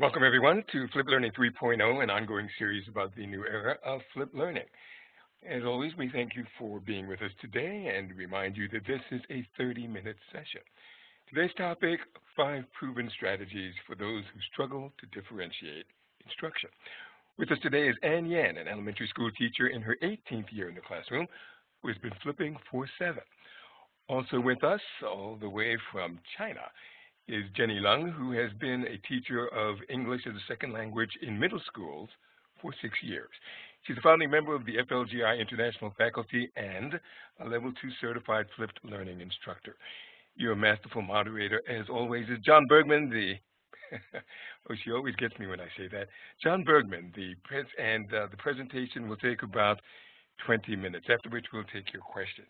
Welcome, everyone, to Flip Learning 3.0, an ongoing series about the new era of flip learning. As always, we thank you for being with us today and remind you that this is a 30-minute session. Today's topic, 5 proven strategies for those who struggle to differentiate instruction. With us today is Yenne, an elementary school teacher in her 18th year in the classroom, who has been flipping for 7. Also with us, all the way from China, is Leung, who has been a teacher of English as a second language in middle schools for 6 years. She's a founding member of the FLGI International Faculty and a Level 2 certified flipped learning instructor. Your masterful moderator, as always, is John Bergmann, the oh, she always gets me when I say that. John Bergmann, the presentation will take about 20 minutes, after which we'll take your questions.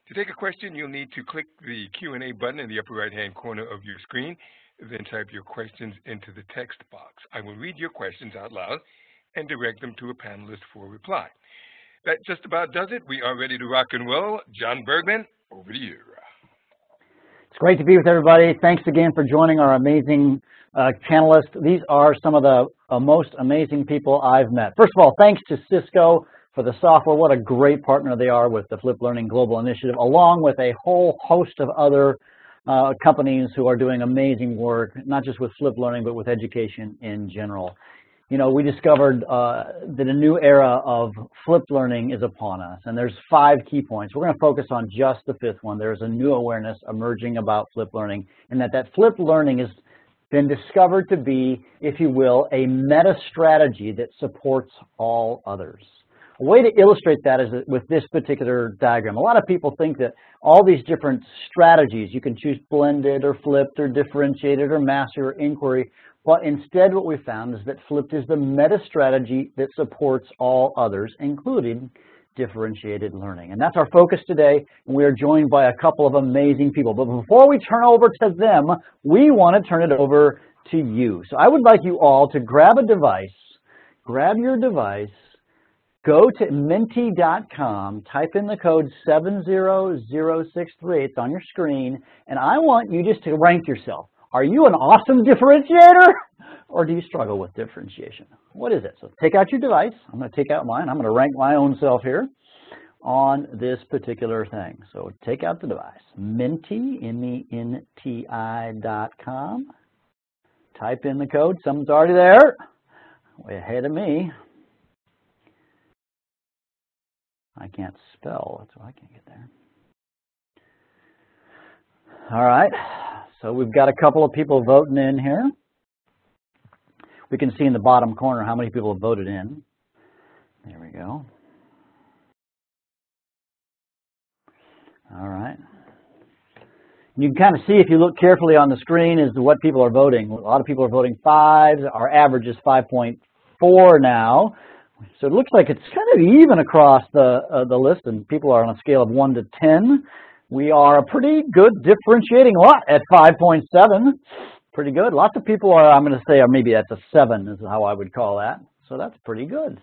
To take a question, you'll need to click the Q&A button in the upper right-hand corner of your screen, then type your questions into the text box. I will read your questions out loud and direct them to a panelist for reply. That just about does it. We are ready to rock and roll. John Bergmann, over to you. It's great to be with everybody. Thanks again for joining our amazing panelists. These are some of the most amazing people I've met. First of all, thanks to Cisco for the software. What a great partner they are with the Flip Learning Global Initiative, along with a whole host of other companies who are doing amazing work, not just with Flip Learning, but with education in general. You know, we discovered that a new era of flipped learning is upon us, and there's 5 key points. We're going to focus on just the 5th one. There's a new awareness emerging about flipped learning, and that flipped learning has been discovered to be, if you will, a meta strategy that supports all others. A way to illustrate that is with this particular diagram. A lot of people think that all these different strategies, you can choose blended or flipped or differentiated or mastery or inquiry, but instead what we found is that flipped is the meta strategy that supports all others, including differentiated learning. And that's our focus today, and we are joined by a couple of amazing people. But before we turn over to them, we want to turn it over to you. So I would like you all to grab a device, grab your device, go to menti.com, type in the code 70063, it's on your screen, and I want you just to rank yourself. Are you an awesome differentiator, or do you struggle with differentiation? What is it? So take out your device. I'm going to take out mine. I'm going to rank my own self here on this particular thing. So take out the device. Menti, MENTI.com. Type in the code. Someone's already there. Way ahead of me. I can't spell, that's why I can't get there. All right, so we've got a couple of people voting in here. We can see in the bottom corner how many people have voted in. There we go. All right. You can kind of see, if you look carefully on the screen, is what people are voting. A lot of people are voting 5s. Our average is 5.4 now. So it looks like it's kind of even across the list, and people are on a scale of 1 to 10. We are a pretty good differentiating lot at 5.7. Pretty good. Lots of people are, I'm going to say, or maybe that's a 7 is how I would call that. So that's pretty good.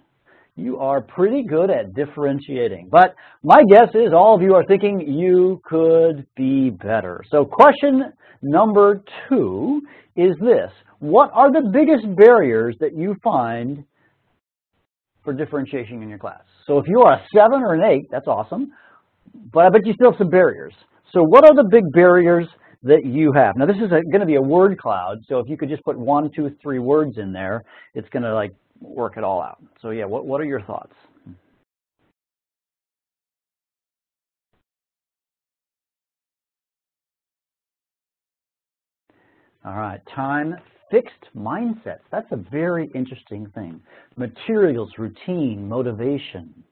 You are pretty good at differentiating. But my guess is all of you are thinking you could be better. So question number 2 is this. What are the biggest barriers that you find for differentiation in your class? So if you are a 7 or an 8, that's awesome, but I bet you still have some barriers. So what are the big barriers that you have? Now this is going to be a word cloud, so if you could just put 1, 2, 3 words in there, it's going to like work it all out. So yeah, what are your thoughts? All right, time. Fixed mindsets, that's a very interesting thing. Materials, routine, motivation,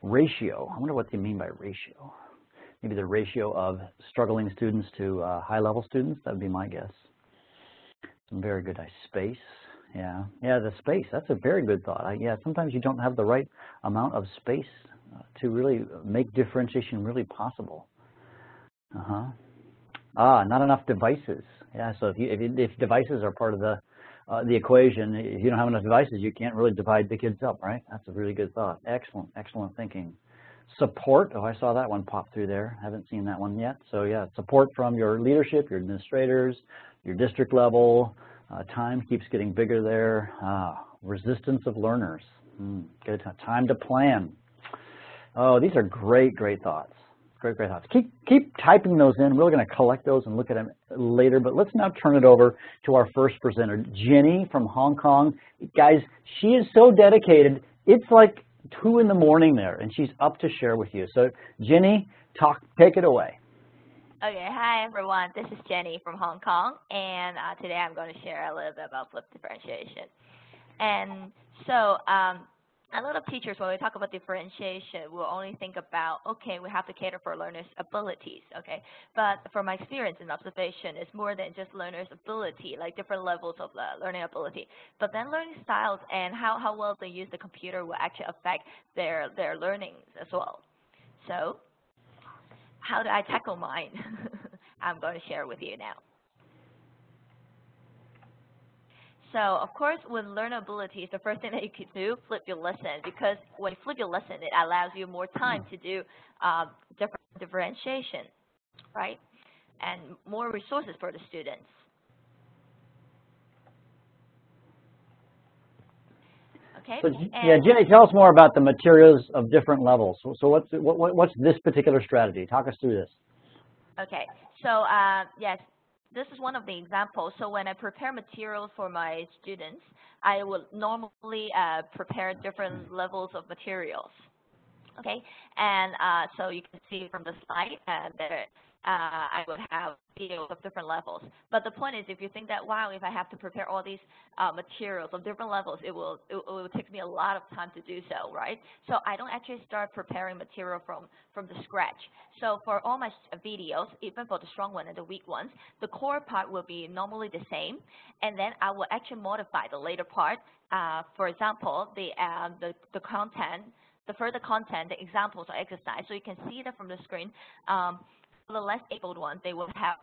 ratio. I wonder what they mean by ratio. Maybe the ratio of struggling students to high-level students, that would be my guess. Some very good space. Yeah, the space, that's a very good thought. Yeah, sometimes you don't have the right amount of space to really make differentiation really possible. Not enough devices. Yeah, so if devices are part of the equation, if you don't have enough devices, you can't really divide the kids up, right? That's a really good thought. Excellent thinking. Support, oh, I saw that one pop through there. Haven't seen that one yet. So yeah, support from your leadership, your administrators, your district level, Time keeps getting bigger there. Resistance of learners. Good time to plan. Oh, these are great thoughts. Great thoughts. Keep typing those in. We're going to collect those and look at them later, but let's now turn it over to our first presenter, Jenny from Hong Kong. Guys, she is so dedicated. It's like 2 in the morning there, and she's up to share with you. So, Jenny, take it away. Okay, hi everyone. This is Jenny from Hong Kong, and today I'm going to share a little bit about flip differentiation. And so, a lot of teachers, when we talk about differentiation, will only think about, okay, we have to cater for learners' abilities, okay? But from my experience and observation, it's more than just learners' ability, like different levels of learning ability. But then learning styles and how well they use the computer will actually affect their learning as well. So, how do I tackle mine? I'm going to share with you now. So, of course, with learnability, the first thing that you can do, flip your lesson, because when you flip your lesson, it allows you more time to do differentiation, right? And more resources for the students. Okay. So, yeah, Jenny, tell us more about the materials of different levels. So what's this particular strategy? Talk us through this. Okay. So, yes, this is one of the examples. So when I prepare materials for my students, I will normally prepare different levels of materials. Okay. And so you can see from the slide that I would have videos of different levels. But the point is, if you think that, wow, if I have to prepare all these materials of different levels, it will take me a lot of time to do so, right? So I don't actually start preparing material from the scratch. So for all my videos, even for the strong one and the weak ones, the core part will be normally the same, and then I will actually modify the later part. For example, the content, the further content, the examples or exercise. So you can see that from the screen. For the less abled ones, they will have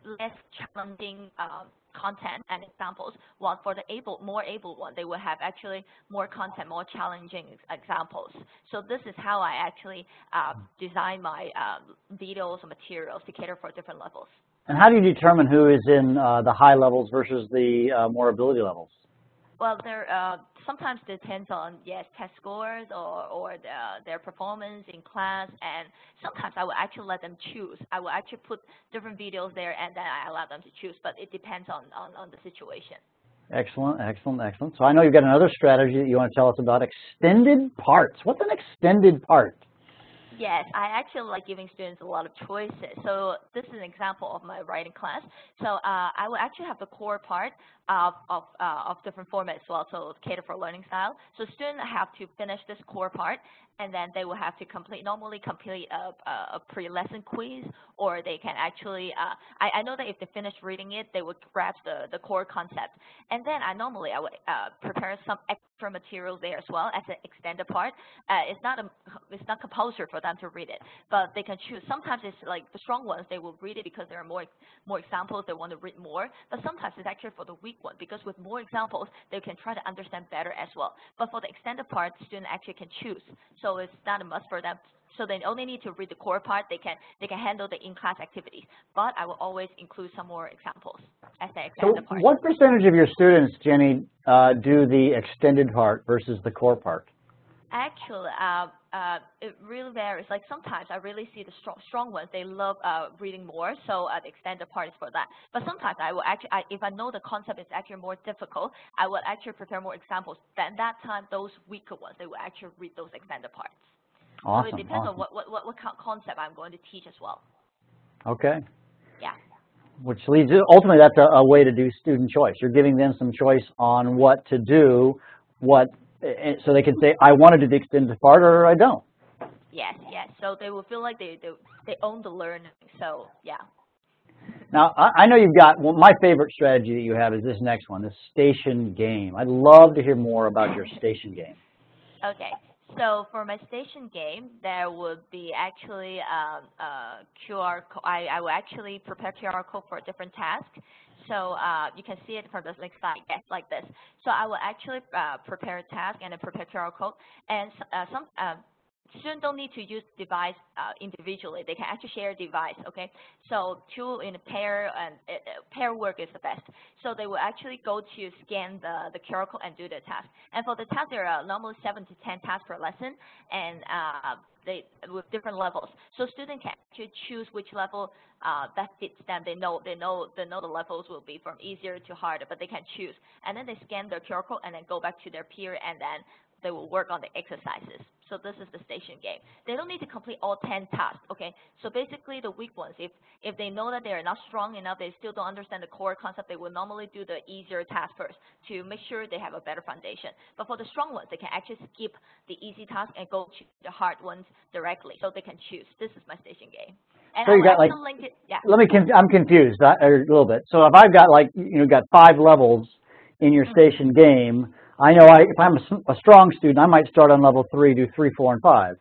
less challenging content and examples, while for the more able one, they will have actually more content, more challenging examples. So this is how I actually design my videos and materials to cater for different levels. And how do you determine who is in the high levels versus the more ability levels? Well, there sometimes depends on, yes, test scores or their performance in class, and sometimes I will actually let them choose. I will actually put different videos there, and then I allow them to choose, but it depends on the situation. Excellent. So I know you've got another strategy that you want to tell us about, extended parts. What's an extended part? Yes, I actually like giving students a lot of choices. So this is an example of my writing class. So I will actually have the core part of different formats as well, so cater for learning style. So students have to finish this core part, and then they will have to normally complete a pre-lesson quiz, or they can actually, I know that if they finish reading it, they would grasp the core concept. And then I would prepare some extra material there as well as an extended part. It's not compulsory for them to read it, but they can choose. Sometimes it's like the strong ones, they will read it because there are more examples, they want to read more, but sometimes it's actually for the weak one, because with more examples, they can try to understand better as well. But for the extended part, the student actually can choose. So it's not a must for them. So they only need to read the core part. They can handle the in-class activities. But I will always include some more examples as the extended part. What percentage of your students, Jenny, do the extended part versus the core part? Actually, it really varies. Like sometimes I really see the strong ones, they love reading more, so the extended part is for that. But sometimes I will actually, if I know the concept is actually more difficult, I will actually prepare more examples. Then that time, those weaker ones, they will actually read those extended parts. Awesome. So it depends on what concept I'm going to teach as well. Okay. Yeah. Which leads, ultimately, that's a way to do student choice. You're giving them some choice on what to do, so they can say, I want to do the extended part or I don't. Yes. So they will feel like they own the learning. So, yeah. Now, I know you've got, my favorite strategy that you have is this next one, this station game. I'd love to hear more about your station game. Okay. So for my station game, there would be actually QR code. I will actually prepare QR code for different tasks. So you can see it from the next slide, yes, like this. So I will actually prepare a task and then prepare QR code. And students don't need to use device individually. They can actually share a device, okay? So two in a pair, and pair work is the best. So they will actually go to scan the QR code and do the task. And for the task, there are normally 7 to 10 tasks per lesson, and they with different levels. So students can actually choose which level that fits them. They know the levels will be from easier to harder, but they can choose. And then they scan their QR code and then go back to their peer, and then they will work on the exercises. So this is the station game. They don't need to complete all 10 tasks, okay? So basically the weak ones, if they know that they are not strong enough, they still don't understand the core concept, they will normally do the easier task first to make sure they have a better foundation. But for the strong ones, they can actually skip the easy task and go to the hard ones directly. So they can choose. This is my station game. And so you got like, link it, yeah. I'm confused a little bit. So if I've got like, got 5 levels in your station game, I know if I'm a strong student, I might start on level 3, do 3, 4, and 5.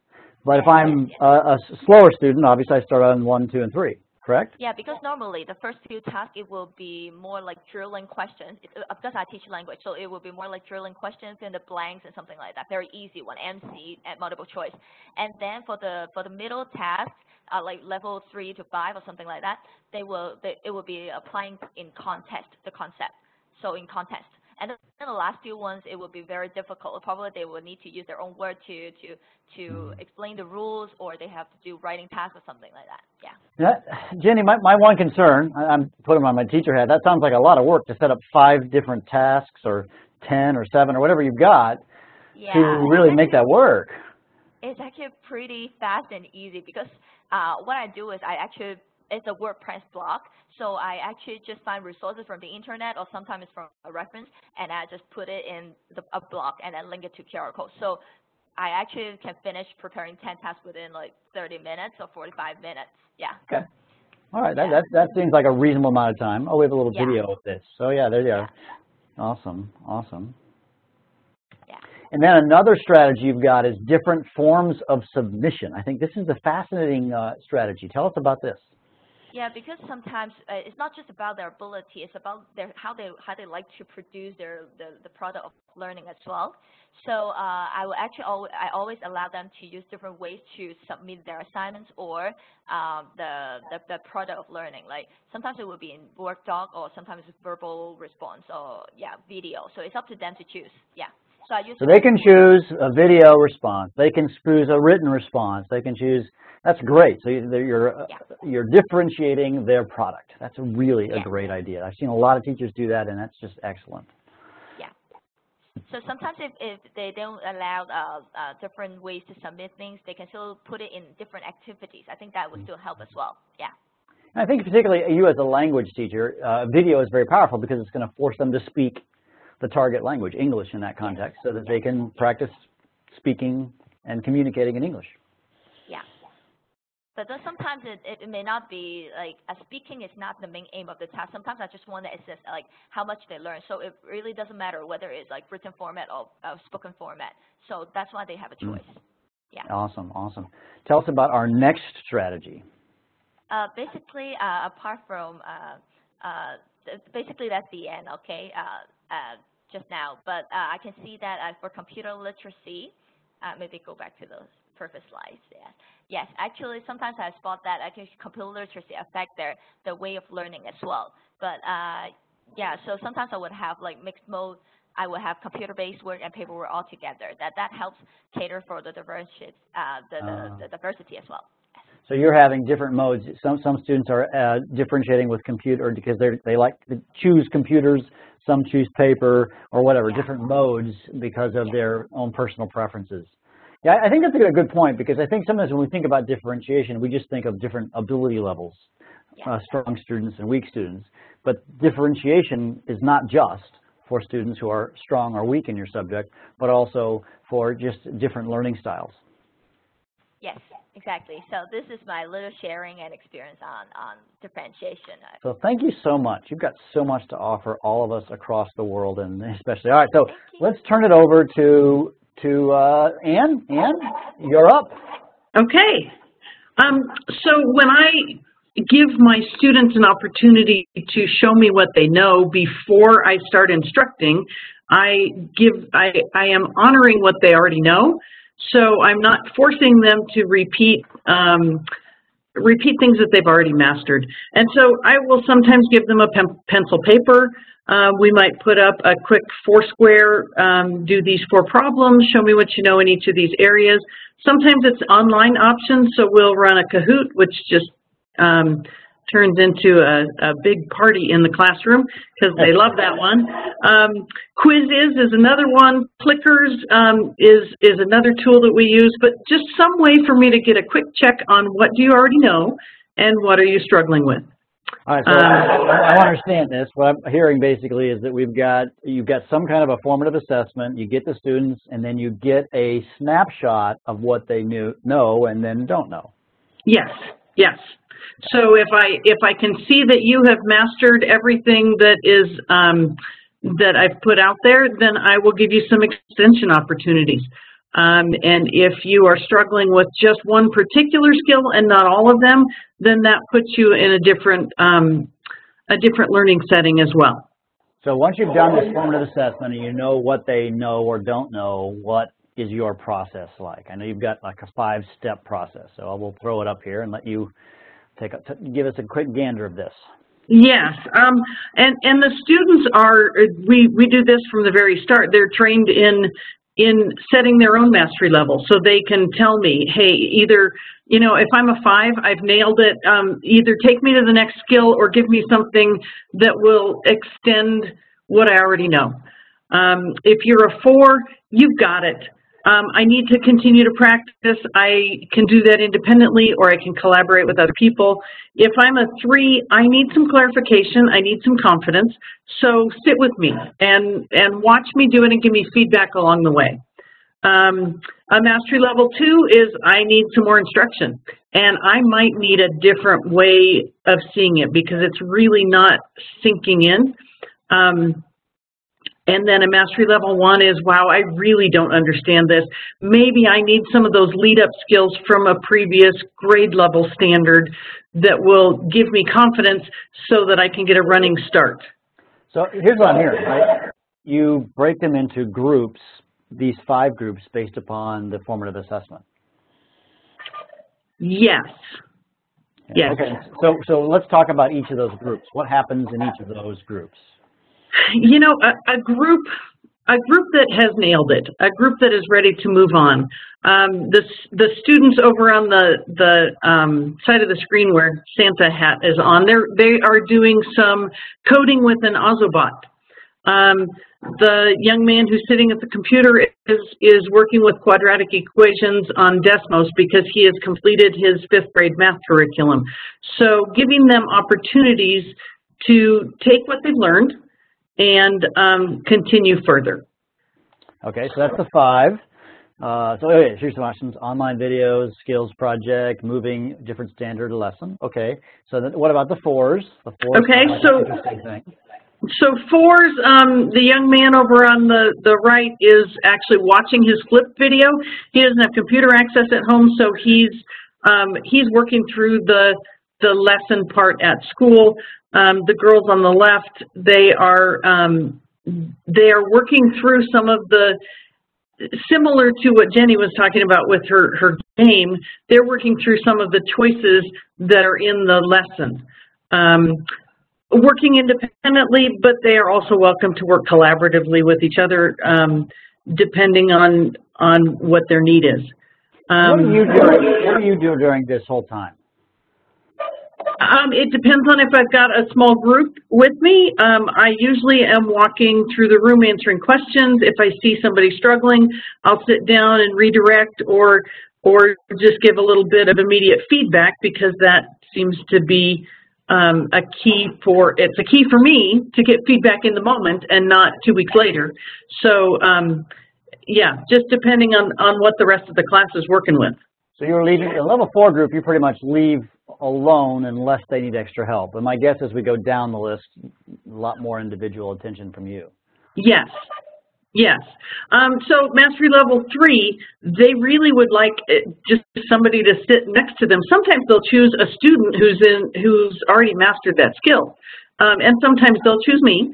But if I'm a slower student, obviously I start on 1, 2, and 3, correct? Yeah, because normally the first few tasks, it will be more like drilling questions. Because I teach language, so it will be more like drilling questions in the blanks and something like that. Very easy one, MC and multiple choice. And then for the middle tasks, like level 3 to 5 or something like that, it will be applying in the concept. So in contest. And then the last few ones, it will be very difficult. Probably they will need to use their own word to explain the rules, or they have to do writing tasks or something like that. Yeah. Jenny, my one concern, I'm putting on my teacher hat, that sounds like a lot of work to set up 5 different tasks or 10 or 7 or whatever you've got to really make that work. It's actually pretty fast and easy because what I do is it's a WordPress blog, so I actually just find resources from the internet or sometimes from a reference, and I just put it in a blog and then link it to QR code. So I actually can finish preparing 10 tasks within like 30 minutes or 45 minutes. Yeah. Okay. All right. That seems like a reasonable amount of time. Oh, we have a little video of this. So yeah, there you are. Awesome. Awesome. Yeah. And then another strategy you've got is different forms of submission. I think this is a fascinating strategy. Tell us about this. Yeah, because sometimes it's not just about their ability; it's about how they like to produce the product of learning as well. So I always allow them to use different ways to submit their assignments or the product of learning. Like sometimes it will be in Word doc, or sometimes it's verbal response, or video. So it's up to them to choose. Yeah. So they can choose a video response. They can choose a written response. They can choose. That's great. So you're differentiating their product. That's really a great idea. I've seen a lot of teachers do that, and that's just excellent. Yeah. So sometimes if they don't allow different ways to submit things, they can still put it in different activities. I think that would still help as well. Yeah. And I think particularly you as a language teacher, video is very powerful because it's going to force them to speak the target language, English in that context, so that they can practice speaking and communicating in English. Yeah. But then sometimes it may not be like speaking is not the main aim of the task. Sometimes I just want to assess like how much they learn. So it really doesn't matter whether it's like written format or spoken format. So that's why they have a choice. Yeah. Awesome, awesome. Tell us about our next strategy. Basically, apart from basically that's the end. Okay. Just now, but I can see that for computer literacy, maybe go back to those perfect slides. Yes, actually, sometimes I spot that actually computer literacy affect the way of learning as well. But so sometimes I would have like mixed mode. I would have computer-based work and paper work all together. That helps cater for the diversity, the diversity as well. So you're having different modes. Some students are differentiating with computer because they like to choose computers. Some choose paper or whatever, different modes because of their own personal preferences. Yeah, I think that's a good point because I think sometimes when we think about differentiation, we just think of different ability levels, strong students and weak students. But differentiation is not just for students who are strong or weak in your subject, but also for just different learning styles. Yes. Exactly. So this is my little sharing and experience on differentiation. So thank you so much. You've got so much to offer all of us across the world, and especially. All right, so let's turn it over to Anne. Anne, you're up. Okay. So when I give my students an opportunity to show me what they know before I start instructing, I am honoring what they already know. So I'm not forcing them to repeat things that they've already mastered. And so I will sometimes give them a pencil paper. We might put up a quick 4-square, do these 4 problems, show me what you know in each of these areas. Sometimes it's online options, so we'll run a Kahoot, which just turns into a big party in the classroom because they love that one. Quizzes is another one. Clickers is another tool that we use, but just some way for me to get a quick check on what do you already know and what are you struggling with. All right, so I understand this. What I'm hearing basically is that you've got some kind of a formative assessment, you get the students, and then you get a snapshot of what they know and then don't know. Yes, yes. So if I can see that you have mastered everything that is that I've put out there, then I will give you some extension opportunities. And if you are struggling with just one particular skill and not all of them, then that puts you in a different learning setting as well. So once you've done this formative assessment and you know what they know or don't know, what is your process like? I know you've got like a 5-step process, so I will throw it up here and let you give us a quick gander of this. Yes, and the students are, we do this from the very start. They're trained in setting their own mastery level, so they can tell me, hey, either, you know, if I'm a 5, I've nailed it, either take me to the next skill or give me something that will extend what I already know. If you're a 4, you've got it. I need to continue to practice. I can do that independently, or I can collaborate with other people. If I'm a 3, I need some clarification. I need some confidence. So sit with me and watch me do it and give me feedback along the way. A mastery level 2 is I need some more instruction, and I might need a different way of seeing it because it's really not sinking in. And then a mastery level 1 is, wow, I really don't understand this. Maybe I need some of those lead-up skills from a previous grade level standard that will give me confidence so that I can get a running start. So here's what I'm hearing, right? You break them into groups, these 5 groups, based upon the formative assessment. Yes. Yes. Okay, so let's talk about each of those groups. What happens in each of those groups? You know, a group that has nailed it, a group that is ready to move on. The students over on the side of the screen where Santa hat is on, they are doing some coding with an Ozobot. The young man who's sitting at the computer is working with quadratic equations on Desmos because he has completed his 5th grade math curriculum. So giving them opportunities to take what they've learned and continue further. Okay, so that's the 5. So okay, here's some options: online videos, skills project, moving different standard lesson. Okay, so then what about the 4s? The 4s. Okay, so 4s, the young man over on the right is actually watching his flip video. He doesn't have computer access at home, so he's working through the lesson part at school. The girls on the left, they are working through some of the, similar to what Jenny was talking about with her game, they're working through some of the choices that are in the lesson. Working independently, but they are also welcome to work collaboratively with each other, depending on what their need is. What do you do during this whole time? It depends on if I've got a small group with me. I usually am walking through the room answering questions. If I see somebody struggling, I'll sit down and redirect or just give a little bit of immediate feedback, because that seems to be it's a key for me to get feedback in the moment and not 2 weeks later. So yeah, just depending on what the rest of the class is working with. So you're leaving a level 4 group, you pretty much leave alone unless they need extra help. And my guess is we go down the list, a lot more individual attention from you. Yes. Yes. So mastery level 3, they really would like just somebody to sit next to them. Sometimes they'll choose a student who's already mastered that skill. And sometimes they'll choose me.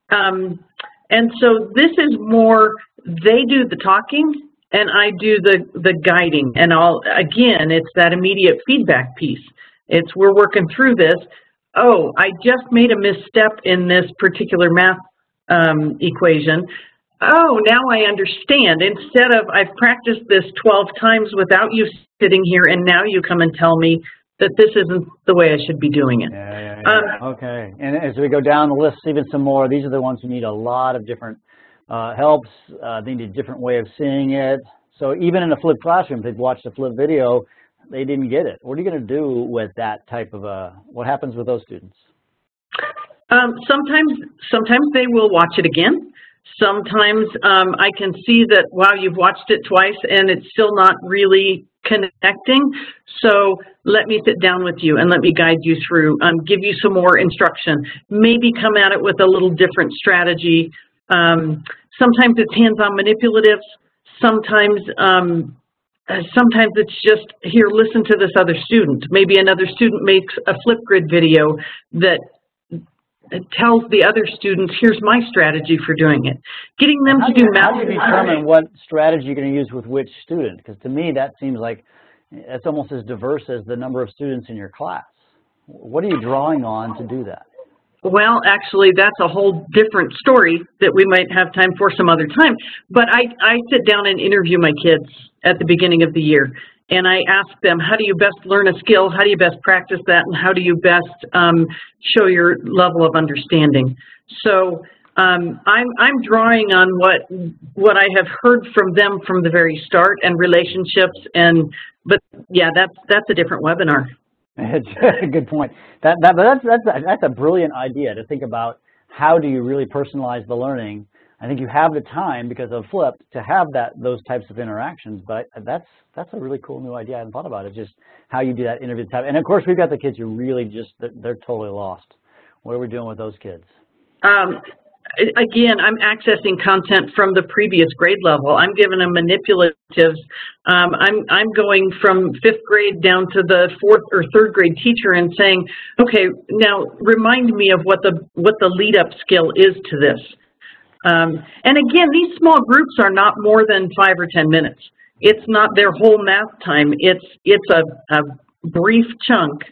And so this is more, they do the talking and I do the guiding. And again, it's that immediate feedback piece. It's, we're working through this. Oh, I just made a misstep in this particular math equation. Oh, now I understand. Instead of, I've practiced this 12 times without you sitting here, and now you come and tell me that this isn't the way I should be doing it. Yeah. Okay. And as we go down the list, even some more, these are the ones who need a lot of different helps. They need a different way of seeing it. So even in a flipped classroom, if they've watched a flipped video, they didn't get it. What are you going to do with that type of what happens with those students? Sometimes they will watch it again. Sometimes I can see that, wow, you've watched it twice and it's still not really connecting. So let me sit down with you and let me guide you through, give you some more instruction, maybe come at it with a little different strategy. Sometimes it's hands-on manipulatives. Sometimes it's just, here, listen to this other student. Maybe another student makes a Flipgrid video that tells the other students, here's my strategy for doing it. Getting them to do math. How do you determine what strategy you're going to use with which student? Because to me, that seems like it's almost as diverse as the number of students in your class. What are you drawing on to do that? Well, actually, that's a whole different story that we might have time for some other time. But I sit down and interview my kids at the beginning of the year. And I ask them, how do you best learn a skill? How do you best practice that? And how do you best show your level of understanding? So I'm drawing on what I have heard from them from the very start and relationships. But yeah, that's a different webinar. It's a good point. That's a brilliant idea to think about. How do you really personalize the learning? I think you have the time because of Flipped to have those types of interactions, but that's a really cool new idea. I hadn't thought about it, just how you do that interview type. And of course, we've got the kids who really just, they're totally lost. What are we doing with those kids? Again, I'm accessing content from the previous grade level. I'm giving them manipulatives. I'm going from 5th grade down to the 4th or 3rd grade teacher and saying, okay, now remind me of what the lead up skill is to this. And again, these small groups are not more than 5 or 10 minutes. It's not their whole math time. It's a brief chunk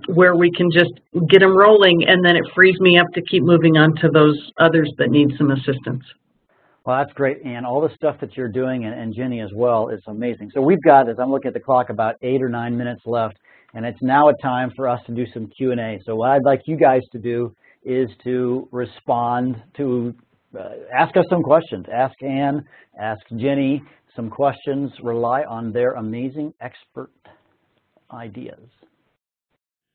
where we can just get them rolling, and then it frees me up to keep moving on to those others that need some assistance. Well, that's great, Ann. All the stuff that you're doing, and Jenny as well, is amazing. So we've got, as I'm looking at the clock, about 8 or 9 minutes left, and it's now a time for us to do some Q&A. So what I'd like you guys to do is to respond to, ask us some questions. Ask Ann, ask Jenny some questions. Rely on their amazing expert ideas.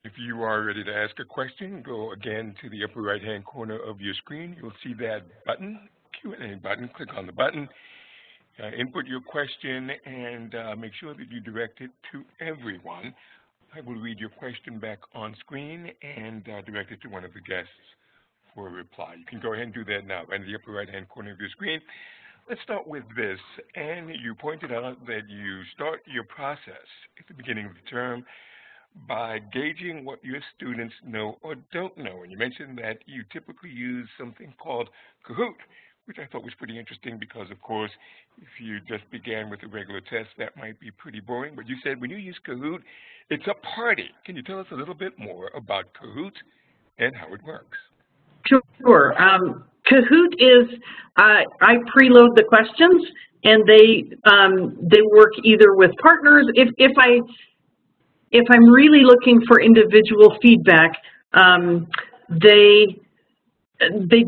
If you are ready to ask a question, go again to the upper right-hand corner of your screen. You'll see that button, Q&A button. Click on the button, input your question, and make sure that you direct it to everyone. I will read your question back on screen and direct it to one of the guests for a reply. You can go ahead and do that now, right in the upper right-hand corner of your screen. Let's start with this. And you pointed out that you start your process at the beginning of the term by gauging what your students know or don't know. And you mentioned that you typically use something called Kahoot, which I thought was pretty interesting because, of course, if you just began with a regular test, that might be pretty boring. But you said when you use Kahoot, it's a party. Can you tell us a little bit more about Kahoot and how it works? Sure. Kahoot is, I preload the questions, and they work either with partners. If I'm really looking for individual feedback, they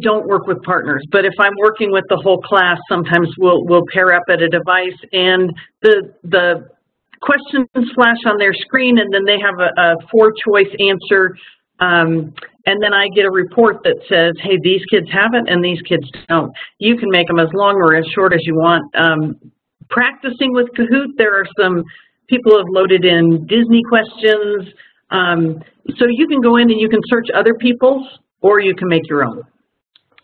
don't work with partners. But if I'm working with the whole class, sometimes we'll pair up at a device, and the questions flash on their screen, and then they have a 4-choice answer. And then I get a report that says, hey, these kids have it and these kids don't. You can make them as long or as short as you want. Practicing with Kahoot, there are some people have loaded in Disney questions. So you can go in and you can search other people's, or you can make your own.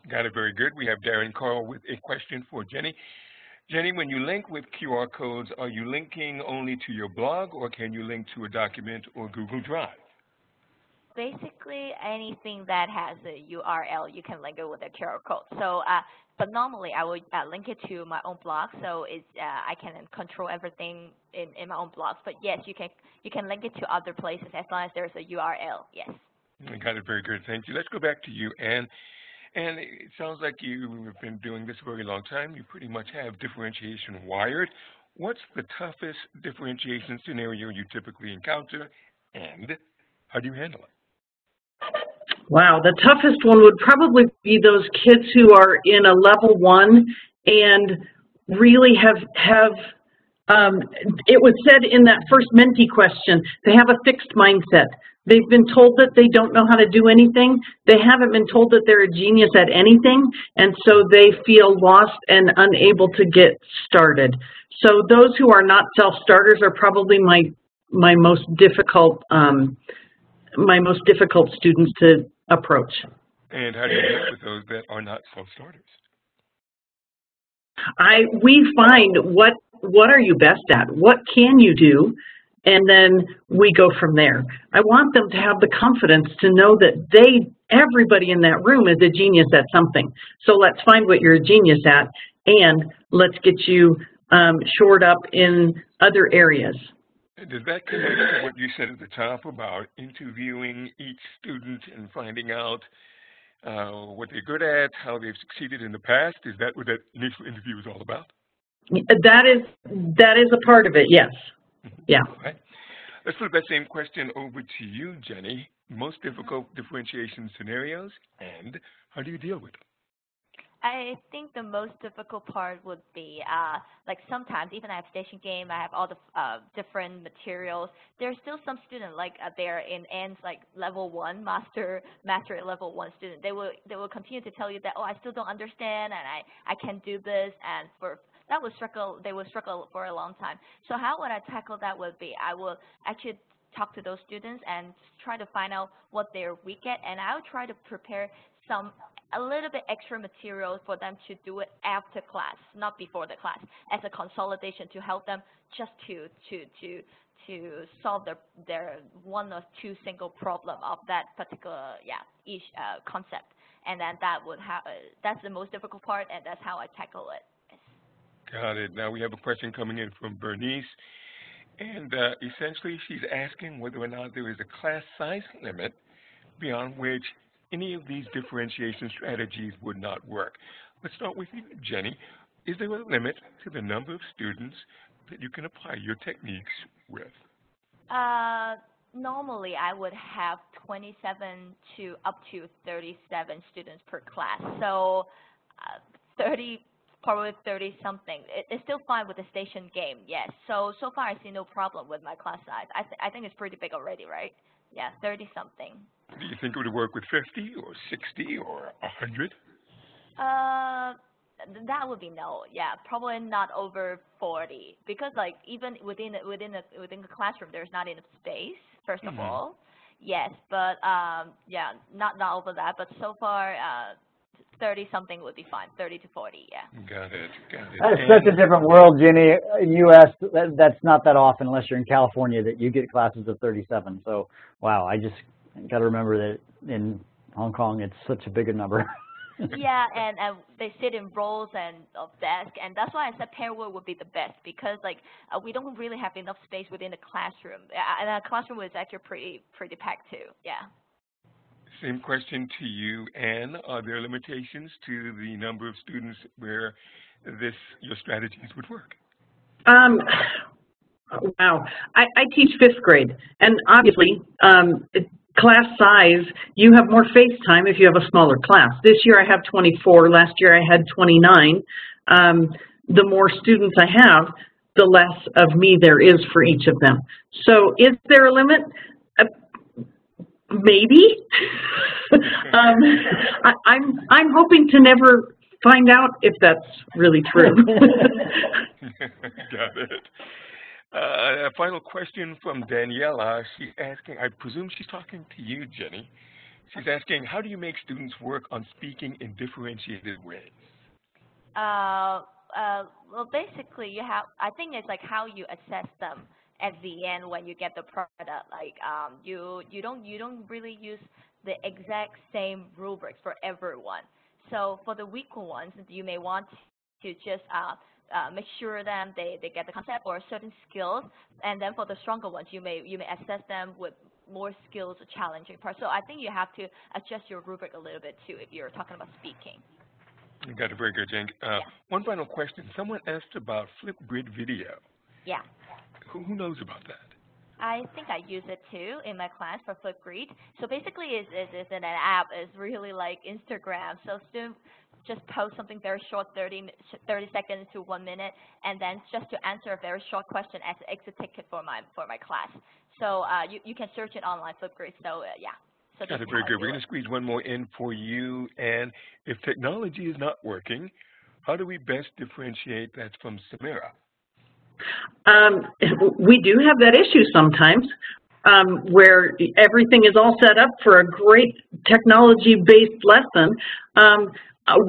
Got it. Very good. We have Darren Carl with a question for Jenny. Jenny, when you link with QR codes, are you linking only to your blog, or can you link to a document or Google Drive? Basically, anything that has a URL, you can link it with a QR code. So, but normally I would link it to my own blog, so it's I can control everything in my own blog. But yes, you can link it to other places as long as there's a URL. Yes. I got it. Very good. Thank you. Let's go back to you, Anne. And it sounds like you've been doing this a very long time. You pretty much have differentiation wired. What's the toughest differentiation scenario you typically encounter, and how do you handle it? Wow, the toughest one would probably be those kids who are in a level 1 and really have it was said in that first Menti question, they have a fixed mindset. They've been told that they don't know how to do anything. They haven't been told that they're a genius at anything, and so they feel lost and unable to get started. So those who are not self-starters are probably my most difficult students to approach. And how do you deal with those that are not self-starters? We find what are you best at? What can you do? And then we go from there. I want them to have the confidence to know that everybody in that room is a genius at something. So let's find what you're a genius at, and let's get you shored up in other areas. Does that connect to what you said at the top about interviewing each student and finding out what they're good at, how they've succeeded in the past? Is that what that initial interview is all about? That is a part of it, yes. Yeah. All right. Let's put that same question over to you, Jenny. Most difficult differentiation scenarios, and how do you deal with them? I think the most difficult part would be, like sometimes, even I have station game, I have all the different materials. There's still some student, like they're in Anne's like level 1, master level 1 student. They will continue to tell you that, oh, I still don't understand, and I can't do this, and they will struggle for a long time. So how would I tackle that would be, I will actually talk to those students and try to find out what they're weak at, and I would try to prepare a little bit extra material for them to do it after class, not before the class, as a consolidation to help them just to solve their one or two single problem of that particular each concept. And then that's the most difficult part, and that's how I tackle it. Yes. Got it. Now we have a question coming in from Bernice, and essentially she's asking whether or not there is a class size limit beyond which any of these differentiation strategies would not work. Let's start with you, Jenny. Is there a limit to the number of students that you can apply your techniques with? Normally, I would have 27 to up to 37 students per class. So 30, probably 30-something. It's still fine with the station game, yes. So far, I see no problem with my class size. I think it's pretty big already, right? Yeah, 30-something. Do you think it would work with 50 or 60 or 100? That would be no. Yeah, probably not over 40, because like even within the classroom, there's not enough space. First of all, yes, but yeah, not over that. But so far, 30-something would be fine. 30 to 40, yeah. Got it. That's such a different world, Jenny. In U.S., that's not that often, unless you're in California, that you get classes of 37. So, wow, I just got to remember that in Hong Kong, it's such a big a number. Yeah, and they sit in rows and of desk, and that's why I said pair work would be the best, because like we don't really have enough space within the classroom, and our classroom is actually pretty packed too. Yeah. Same question to you, Anne. Are there limitations to the number of students where your strategies would work? Wow. I teach 5th grade, and obviously class size, you have more face time if you have a smaller class. This year I have 24. Last year I had 29. The more students I have, the less of me there is for each of them. So is there a limit? Maybe. I'm hoping to never find out if that's really true. Got it. A final question from Daniela. She's asking, I presume she's talking to you, Jenny. She's asking, how do you make students work on speaking in differentiated ways? Well, basically, I think it's like how you assess them. at the end when you get the product. Like you don't really use the exact same rubrics for everyone. So for the weaker ones, you may want to just make sure them they get the concept or certain skills, and then for the stronger ones, you may assess them with more skills, challenging parts. So I think you have to adjust your rubric a little bit too if you're talking about speaking. You got it very good, Jen. Yeah. One final question. Someone asked about Flipgrid video. Yeah. Who knows about that? I think I use it too in my class for Flipgrid. So basically, it's an app. It's really like Instagram. So students just post something very short, 30 seconds to 1 minute, and then just to answer a very short question as an exit ticket for my class. So you can search it online, Flipgrid. So yeah. So Got it very good. We're going to squeeze one more in for you. And if technology is not working, how do we best differentiate that from Samira? We do have that issue sometimes, where everything is all set up for a great technology-based lesson.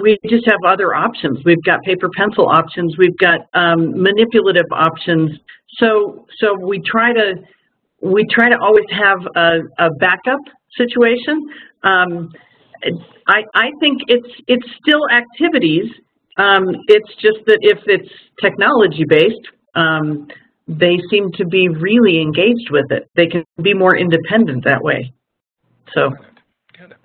We just have other options. We've got paper pencil options. We've got manipulative options. So we try to always have a backup situation. I think it's still activities. It's just that if it's technology-based, they seem to be really engaged with it. They can be more independent that way. So. Got it.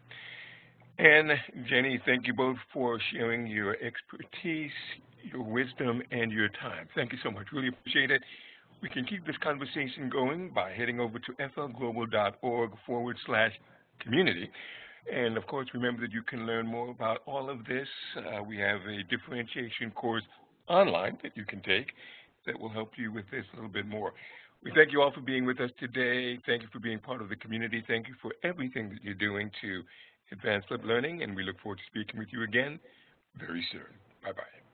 And Jenny, thank you both for sharing your expertise, your wisdom, and your time. Thank you so much. Really appreciate it. We can keep this conversation going by heading over to flglobal.org/community. And of course, remember that you can learn more about all of this. We have a differentiation course online that you can take that will help you with this a little bit more. We thank you all for being with us today. Thank you for being part of the community. Thank you for everything that you're doing to advance flip learning, and we look forward to speaking with you again very soon. Bye-bye.